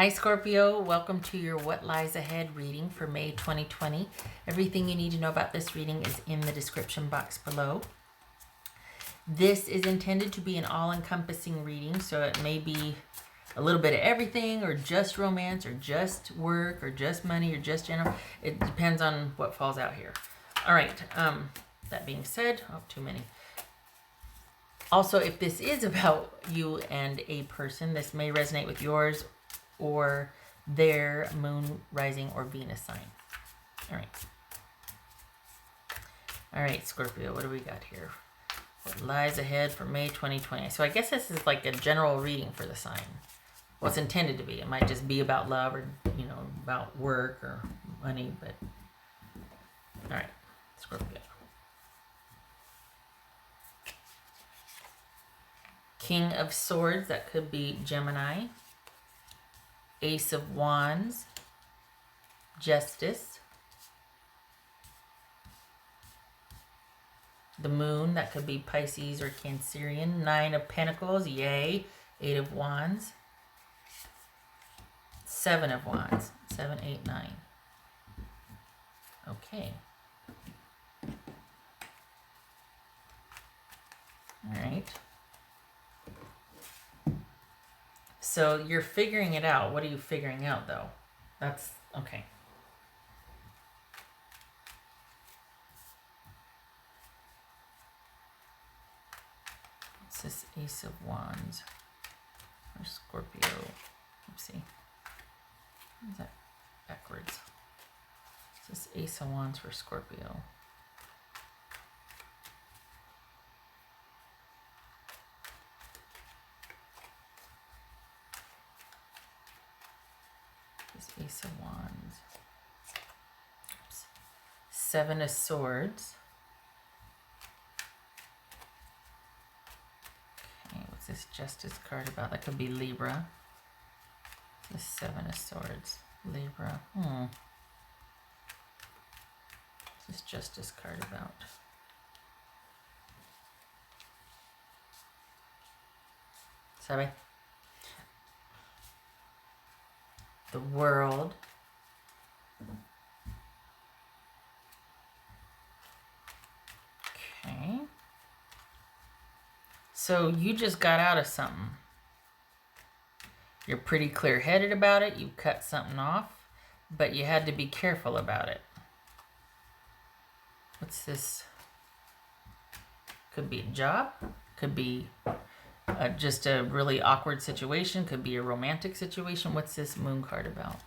Hi Scorpio, welcome to your What Lies Ahead reading for May 2020. Everything you need to know about this reading is in the description box below. This is intended to be an all-encompassing reading, so it may be a little bit of everything, or just romance, or just work, or just money, or just general. It depends on what falls out here. All right, that being said, too many. Also, if this is about you and a person, this may resonate with yours or their moon, rising, or Venus sign. All right, Scorpio, what do we got here? What lies ahead for May 2020? So I guess this is like a general reading for the sign. Well, it's intended to be. It might just be about love or, about work or money, but all right, Scorpio. King of Swords, that could be Gemini. Ace of Wands, Justice. The Moon, that could be Pisces or Cancerian. Nine of Pentacles, yay. Eight of Wands. Seven of Wands, 7, 8, 9. Okay. All right. So you're figuring it out. What are you figuring out, though? That's okay. What's this Ace of Wands for Scorpio? Let's see. Is that backwards? What's this Ace of Wands for Scorpio? Ace of Wands. Oops. Seven of Swords. Okay, what's this Justice card about? That could be Libra. The Seven of Swords. Libra. What's this Justice card about? Sorry. The World. Okay. So you just got out of something. You're pretty clear-headed about it. You cut something off, but you had to be careful about it. What's this? Could be a job. Could be just a really awkward situation. Could be a romantic situation. What's this Moon card about?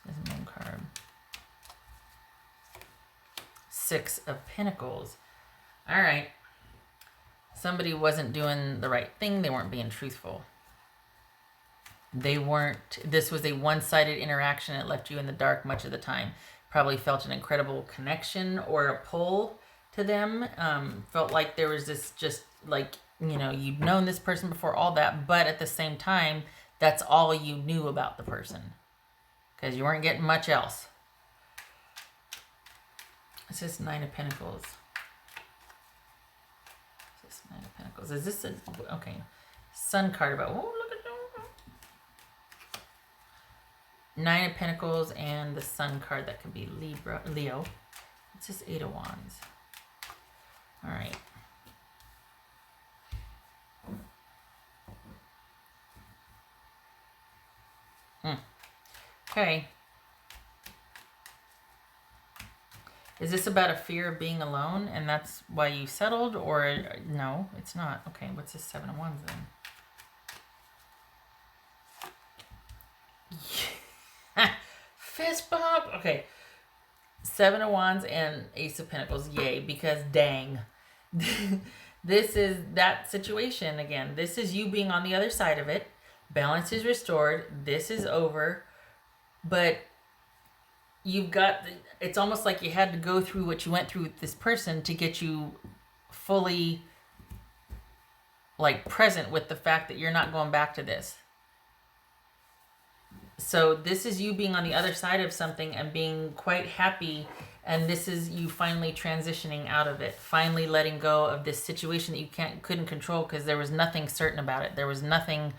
This Moon card. Six of Pentacles. All right. Somebody wasn't doing the right thing. They weren't being truthful. This was a one-sided interaction. It left you in the dark much of the time. Probably felt an incredible connection or a pull to them. Felt like there was this just like, you'd known this person before, all that, but at the same time, that's all you knew about the person because you weren't getting much else. It's just Nine of Pentacles. It's just Nine of Pentacles. Is this okay? Sun card about, look at that. Nine of Pentacles and the Sun card, that could be Leo. It's just Eight of Wands. All right. Okay. Is this about a fear of being alone and that's why you settled, or no, it's not? Okay, what's this Seven of Wands then? Fist bump. Okay. Seven of Wands and Ace of Pentacles. Yay, because dang. This is that situation again. This is you being on the other side of it. Balance is restored. This is over. But you've got, it's almost like you had to go through what you went through with this person to get you fully present with the fact that you're not going back to this. So this is you being on the other side of something and being quite happy. And this is you finally transitioning out of it, finally letting go of this situation that you couldn't control because there was nothing certain about it. There was nothing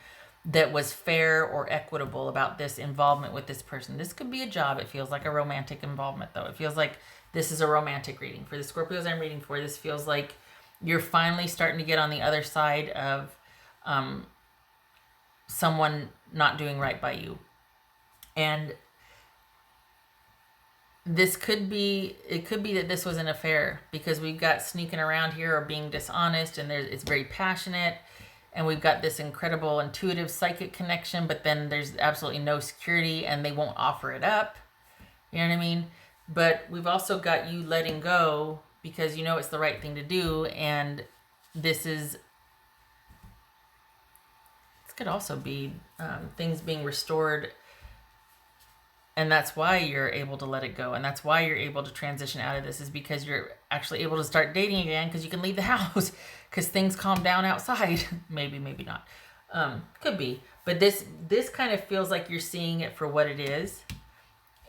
that was fair or equitable about this involvement with this person. This could be a job. It feels like a romantic involvement, though. It feels like this is a romantic reading. For the Scorpios I'm reading for, this feels like you're finally starting to get on the other side of someone not doing right by you. And it could be that this was an affair, because we've got sneaking around here or being dishonest, and it's very passionate, and we've got this incredible intuitive psychic connection, but then there's absolutely no security and they won't offer it up. You know what I mean? But we've also got you letting go because you know it's the right thing to do, and this could also be things being restored. And that's why you're able to let it go. And that's why you're able to transition out of this, is because you're actually able to start dating again, because you can leave the house because things calm down outside. maybe not. Could be. But this kind of feels like you're seeing it for what it is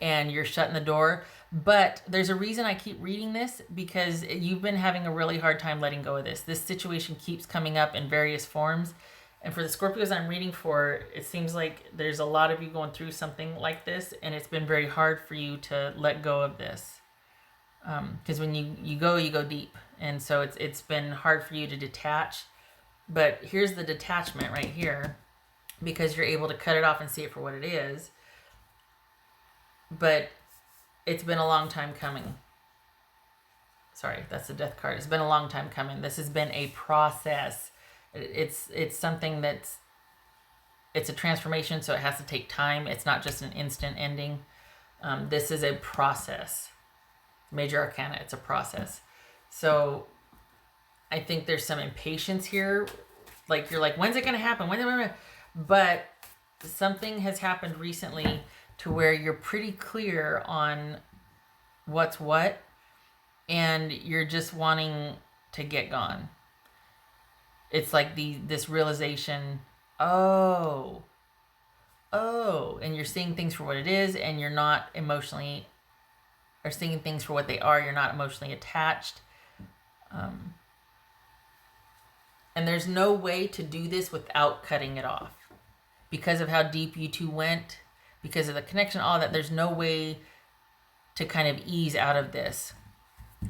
and you're shutting the door. But there's a reason I keep reading this, because you've been having a really hard time letting go of this. This situation keeps coming up in various forms. And for the Scorpios I'm reading for, it seems like there's a lot of you going through something like this, and it's been very hard for you to let go of this. Because when you go deep. And so it's been hard for you to detach. But here's the detachment right here, because you're able to cut it off and see it for what it is. But it's been a long time coming. Sorry, that's the death card. It's been a long time coming. This has been a process. It's something it's a transformation, so it has to take time. It's not just an instant ending. This is a process. Major Arcana, it's a process. So I think there's some impatience here. Like, you're like, when's it going to happen? But something has happened recently to where you're pretty clear on what's what, and you're just wanting to get gone. It's like this realization, and you're seeing things for what it is, and you're not emotionally, or seeing things for what they are. You're not emotionally attached. And there's no way to do this without cutting it off. Because of how deep you two went, because of the connection, all that, there's no way to kind of ease out of this.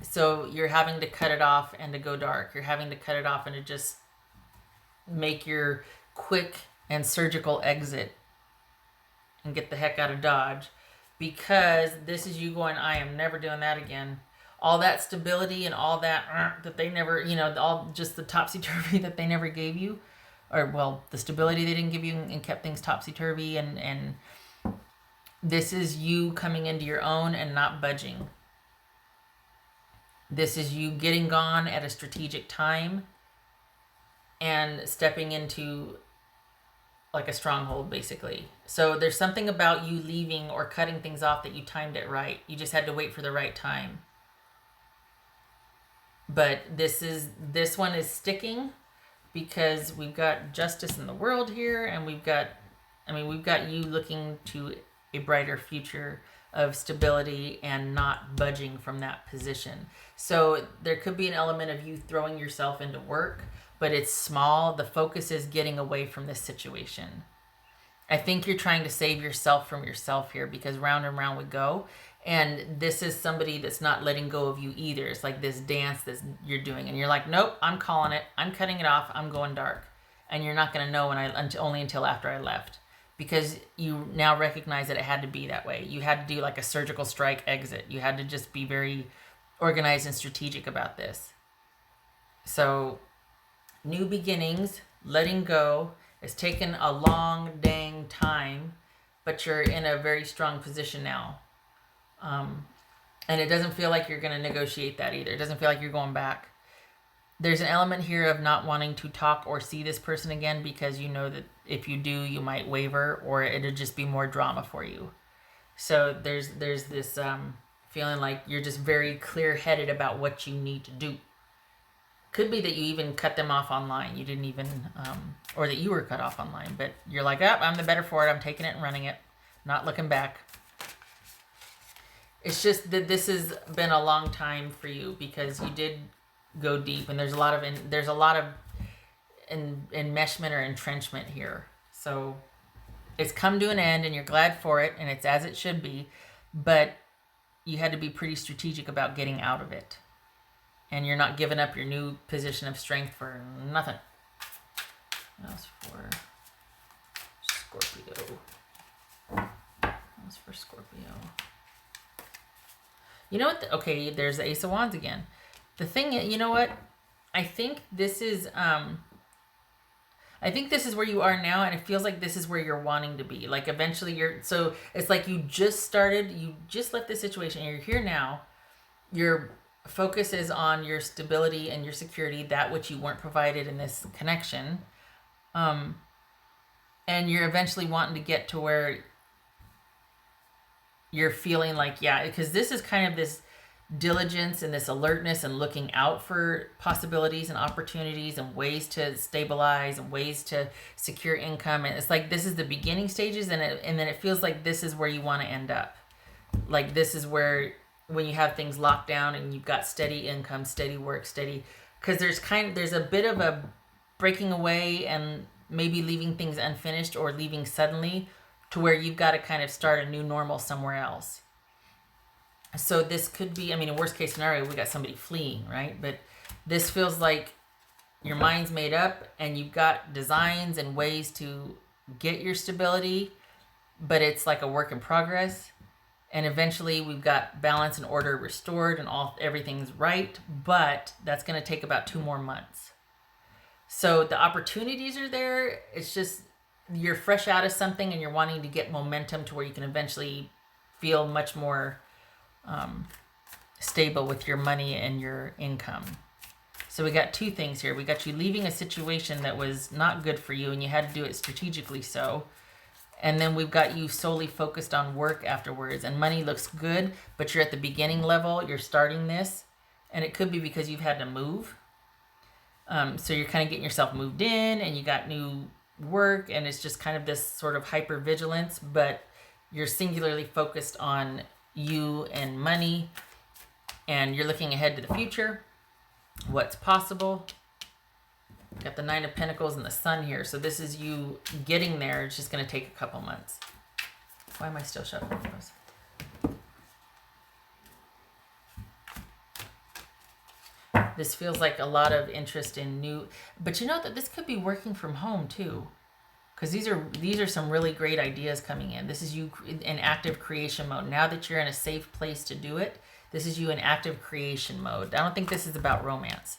So you're having to cut it off and to go dark. You're having to cut it off and to just make your quick and surgical exit and get the heck out of Dodge, because this is you going, I am never doing that again. All that stability and all that they never, all just the topsy-turvy that they never gave you, or well, the stability they didn't give you and kept things topsy-turvy, and this is you coming into your own and not budging. This is you getting gone at a strategic time and stepping into like a stronghold, basically. So there's something about you leaving or cutting things off that you timed it right. You just had to wait for the right time. But this one is sticking, because we've got justice in the world here, and we've got you looking to a brighter future of stability and not budging from that position. So there could be an element of you throwing yourself into work, but it's small. The focus is getting away from this situation. I think you're trying to save yourself from yourself here, because round and round we go. And this is somebody that's not letting go of you either. It's like this dance that you're doing, and you're like, nope, I'm calling it. I'm cutting it off. I'm going dark. And you're not going to know only until after I left, because you now recognize that it had to be that way. You had to do like a surgical strike exit. You had to just be very organized and strategic about this. So new beginnings, letting go. It's taken a long dang time, but you're in a very strong position now. And it doesn't feel like you're going to negotiate that either. It doesn't feel like you're going back. There's an element here of not wanting to talk or see this person again, because you know that if you do, you might waver, or it'll just be more drama for you. So there's this feeling like you're just very clear-headed about what you need to do. Could be that you even cut them off online. You didn't even, or that you were cut off online, but you're like, I'm the better for it. I'm taking it and running it, not looking back. It's just that this has been a long time for you, because you did go deep, and there's a lot of enmeshment or entrenchment here. So it's come to an end and you're glad for it and it's as it should be, but you had to be pretty strategic about getting out of it. And you're not giving up your new position of strength for nothing. What else for Scorpio? What else for Scorpio? You know what? Okay, there's the Ace of Wands again. The thing, you know what? I think this is where you are now, and it feels like this is where you're wanting to be. Like eventually so it's like you just left this situation, and you're here now. Your focus is on your stability and your security, that which you weren't provided in this connection. And you're eventually wanting to get to where you're feeling like, yeah, because this is kind of this diligence and this alertness and looking out for possibilities and opportunities and ways to stabilize and ways to secure income. And it's like this is the beginning stages, and then it feels like this is where you want to end up. Like this is where, when you have things locked down and you've got steady income, steady work, steady, because there's a bit of a breaking away and maybe leaving things unfinished or leaving suddenly to where you've got to kind of start a new normal somewhere else. So this could be, I mean, in worst case scenario, we got somebody fleeing, right? But this feels like your mind's made up and you've got designs and ways to get your stability, but it's like a work in progress. And eventually we've got balance and order restored and everything's right, but that's going to take about 2 more months. So the opportunities are there. It's just you're fresh out of something and you're wanting to get momentum to where you can eventually feel much more stable with your money and your income. So we got 2 things here. We got you leaving a situation that was not good for you and you had to do it strategically so. And then we've got you solely focused on work afterwards. And money looks good, but you're at the beginning level. You're starting this. And it could be because you've had to move. So you're kind of getting yourself moved in and you got new work. And it's just kind of this sort of hypervigilance. But you're singularly focused on you and money. And you're looking ahead to the future. What's possible. Got the 9 of Pentacles and the Sun here. So this is you getting there. It's just going to take a couple months. Why am I still shuffling those? This feels like a lot of interest in new... But you know that this could be working from home too. Because these are some really great ideas coming in. This is you in active creation mode. Now that you're in a safe place to do it, this is you in active creation mode. I don't think this is about romance.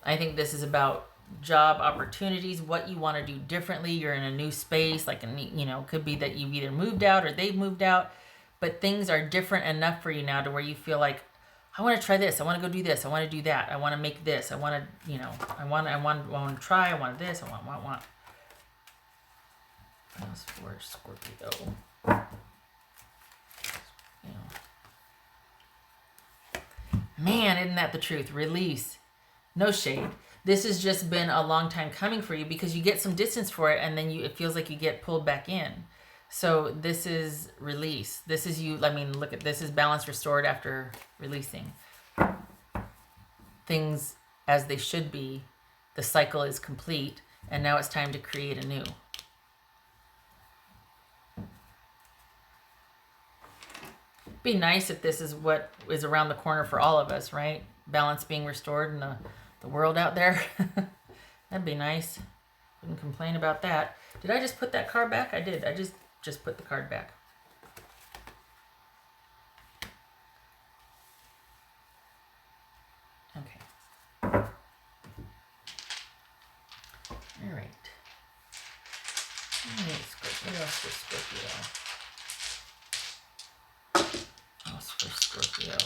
I think this is about job opportunities, what you want to do differently. You're in a new space, like, could be that you've either moved out or they've moved out, but things are different enough for you now to where you feel like, I want to try this. I want to go do this. I want to do that. I want to make this. I want to, I want to try. I want this. I want. What else for Scorpio? Man, isn't that the truth? Release. No shade. This has just been a long time coming for you because you get some distance for it and then it feels like you get pulled back in. So this is release. This is you. I mean, look at this is balance restored after releasing. Things as they should be. The cycle is complete and now it's time to create anew. Be nice if this is what is around the corner for all of us, right? Balance being restored in the world out there. That'd be nice. Wouldn't complain about that. Did I just put that card back? I did. I just put the card back. Okay. All right. What else for Scorpio? Scorpio.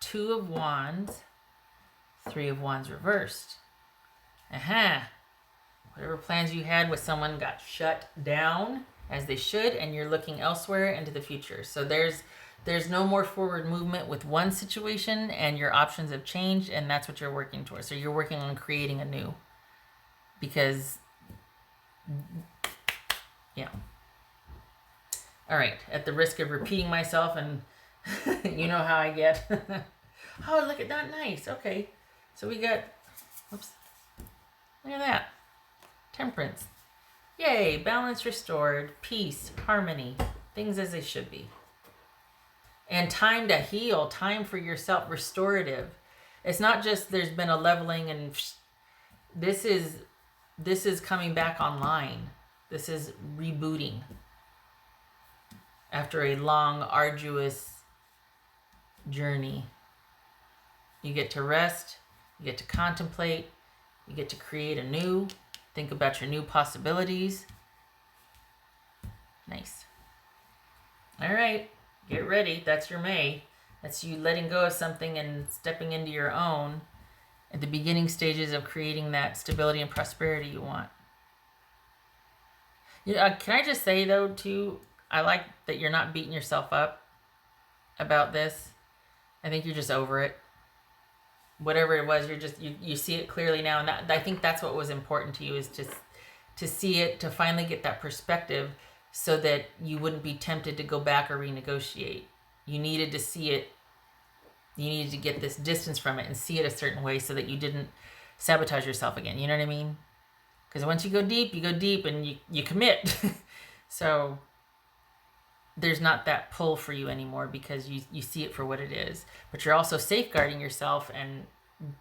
2 of Wands, 3 of Wands reversed. Whatever plans you had with someone got shut down as they should, and you're looking elsewhere into the future. So there's no more forward movement with one situation, and your options have changed, and that's what you're working towards. So you're working on creating anew. Because, yeah. All right, at the risk of repeating myself, and you know how I get. Oh, look at that, nice. Okay, so we got, whoops. Look at that. Temperance. Yay, balance restored, peace, harmony, things as they should be. And time to heal, time for yourself, restorative. It's not just there's been a leveling and this is coming back online. This is rebooting. After a long, arduous journey. You get to rest, you get to contemplate, you get to create anew, think about your new possibilities. Nice. All right, get ready. That's your May. That's you letting go of something and stepping into your own at the beginning stages of creating that stability and prosperity you want. Can I just say, though, too, I like that you're not beating yourself up about this. I think you're just over it. Whatever it was, you see it clearly now, and I think that's what was important to you, is just to see it, to finally get that perspective, so that you wouldn't be tempted to go back or renegotiate. You needed to see it. You needed to get this distance from it and see it a certain way, so that you didn't sabotage yourself again. You know what I mean? Because once you go deep, and you commit. So there's not that pull for you anymore, because you see it for what it is. But you're also safeguarding yourself and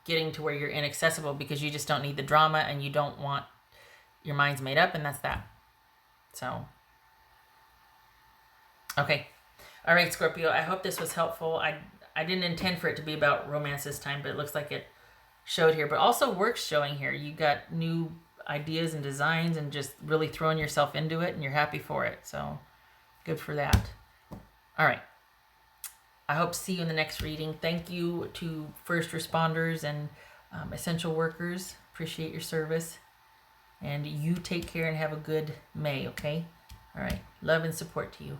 getting to where you're inaccessible, because you just don't need the drama and you don't want your mind's made up, and that's that. So, okay. All right, Scorpio, I hope this was helpful. I didn't intend for it to be about romance this time, but it looks like it showed here. But also work's showing here. You got new ideas and designs and just really throwing yourself into it, and you're happy for it. So good for that. All right. I hope to see you in the next reading. Thank you to first responders and essential workers. Appreciate your service. And you take care and have a good May, okay? All right. Love and support to you.